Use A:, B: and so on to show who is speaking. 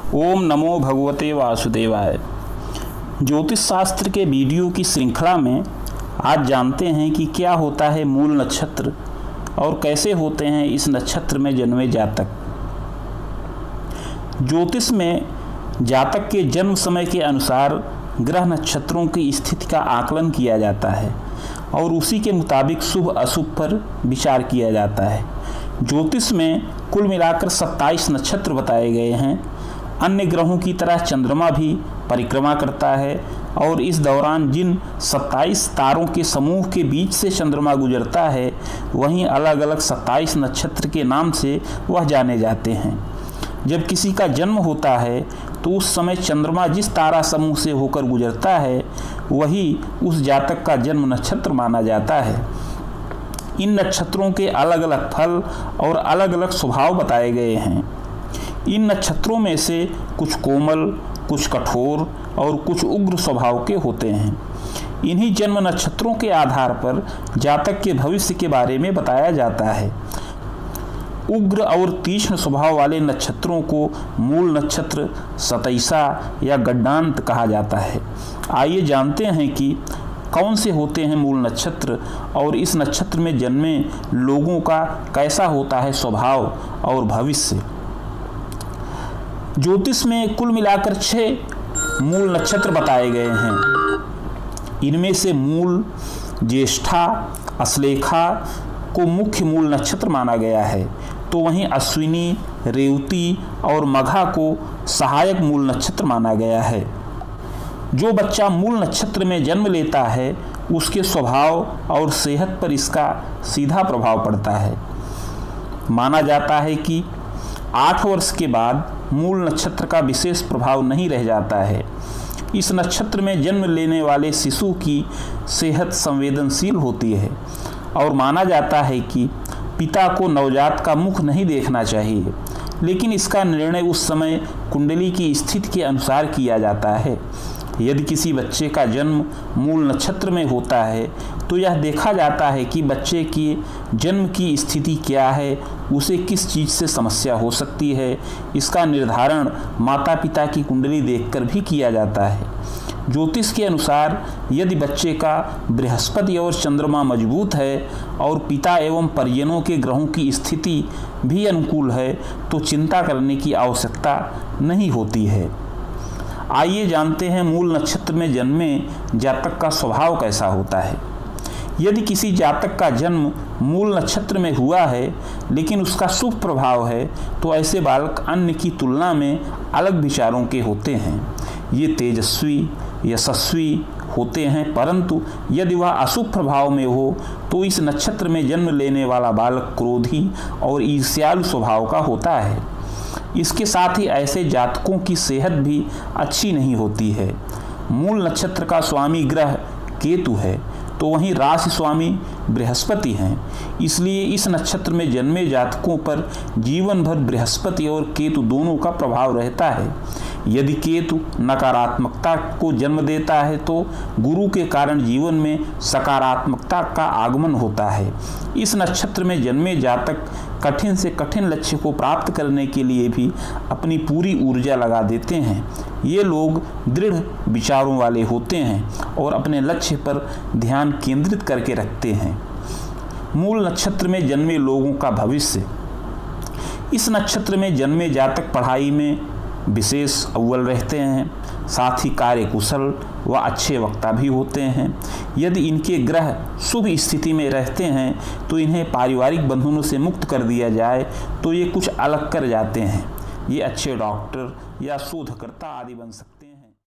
A: ओम नमो भगवते वासुदेवाय। ज्योतिष शास्त्र के वीडियो की श्रृंखला में आज जानते हैं कि क्या होता है मूल नक्षत्र और कैसे होते हैं इस नक्षत्र में जन्मे जातक। ज्योतिष में जातक के जन्म समय के अनुसार ग्रह नक्षत्रों की स्थिति का आकलन किया जाता है और उसी के मुताबिक शुभ अशुभ पर विचार किया जाता है। ज्योतिष में कुल मिलाकर 27 नक्षत्र बताए गए हैं। अन्य ग्रहों की तरह चंद्रमा भी परिक्रमा करता है और इस दौरान जिन 27 तारों के समूह के बीच से चंद्रमा गुजरता है वहीं अलग अलग 27 नक्षत्र के नाम से वह जाने जाते हैं। जब किसी का जन्म होता है तो उस समय चंद्रमा जिस तारा समूह से होकर गुजरता है वही उस जातक का जन्म नक्षत्र माना जाता है। इन नक्षत्रों के अलग अलग फल और अलग अलग स्वभाव बताए गए हैं। इन नक्षत्रों में से कुछ कोमल, कुछ कठोर और कुछ उग्र स्वभाव के होते हैं। इन्हीं जन्म नक्षत्रों के आधार पर जातक के भविष्य के बारे में बताया जाता है। उग्र और तीक्ष्ण स्वभाव वाले नक्षत्रों को मूल नक्षत्र, सतैसा या गड्डांत कहा जाता है। आइए जानते हैं कि कौन से होते हैं मूल नक्षत्र और इस नक्षत्र में जन्मे लोगों का कैसा होता है स्वभाव और भविष्य। ज्योतिष में कुल मिलाकर 6 मूल नक्षत्र बताए गए हैं। इनमें से मूल, ज्येष्ठा, अश्लेखा को मुख्य मूल नक्षत्र माना गया है, तो वहीं अश्विनी, रेवती और मघा को सहायक मूल नक्षत्र माना गया है। जो बच्चा मूल नक्षत्र में जन्म लेता है उसके स्वभाव और सेहत पर इसका सीधा प्रभाव पड़ता है। माना जाता है कि 8 वर्ष के बाद मूल नक्षत्र का विशेष प्रभाव नहीं रह जाता है। इस नक्षत्र में जन्म लेने वाले शिशु की सेहत संवेदनशील होती है और माना जाता है कि पिता को नवजात का मुख नहीं देखना चाहिए, लेकिन इसका निर्णय उस समय कुंडली की स्थिति के अनुसार किया जाता है। यदि किसी बच्चे का जन्म मूल नक्षत्र में होता है तो यह देखा जाता है कि बच्चे की जन्म की स्थिति क्या है, उसे किस चीज़ से समस्या हो सकती है। इसका निर्धारण माता पिता की कुंडली देखकर भी किया जाता है। ज्योतिष के अनुसार यदि बच्चे का बृहस्पति और चंद्रमा मजबूत है और पिता एवं परिजनों के ग्रहों की स्थिति भी अनुकूल है तो चिंता करने की आवश्यकता नहीं होती है। आइए जानते हैं मूल नक्षत्र में जन्मे जातक का स्वभाव कैसा होता है। यदि किसी जातक का जन्म मूल नक्षत्र में हुआ है लेकिन उसका शुभ प्रभाव है तो ऐसे बालक अन्य की तुलना में अलग विचारों के होते हैं। ये तेजस्वी, यशस्वी होते हैं, परंतु यदि वह अशुभ प्रभाव में हो तो इस नक्षत्र में जन्म लेने वाला बालक क्रोधी और ईर्ष्यालु स्वभाव का होता है। इसके साथ ही ऐसे जातकों की सेहत भी अच्छी नहीं होती है। मूल नक्षत्र का स्वामी ग्रह केतु है तो वहीं राशि स्वामी बृहस्पति हैं। इसलिए इस नक्षत्र में जन्मे जातकों पर जीवन भर बृहस्पति और केतु दोनों का प्रभाव रहता है। यदि केतु नकारात्मकता को जन्म देता है तो गुरु के कारण जीवन में सकारात्मकता का आगमन होता है। इस नक्षत्र में जन्मे जातक कठिन से कठिन लक्ष्य को प्राप्त करने के लिए भी अपनी पूरी ऊर्जा लगा देते हैं। ये लोग दृढ़ विचारों वाले होते हैं और अपने लक्ष्य पर ध्यान केंद्रित करके रखते हैं। मूल नक्षत्र में जन्मे लोगों का भविष्य। इस नक्षत्र में जन्मे जातक पढ़ाई में विशेष अव्वल रहते हैं, साथ ही कार्यकुशल व अच्छे वक्ता भी होते हैं। यदि इनके ग्रह शुभ स्थिति में रहते हैं तो इन्हें पारिवारिक बंधनों से मुक्त कर दिया जाए तो ये कुछ अलग कर जाते हैं। ये अच्छे डॉक्टर या शोधकर्ता आदि बन सकते हैं।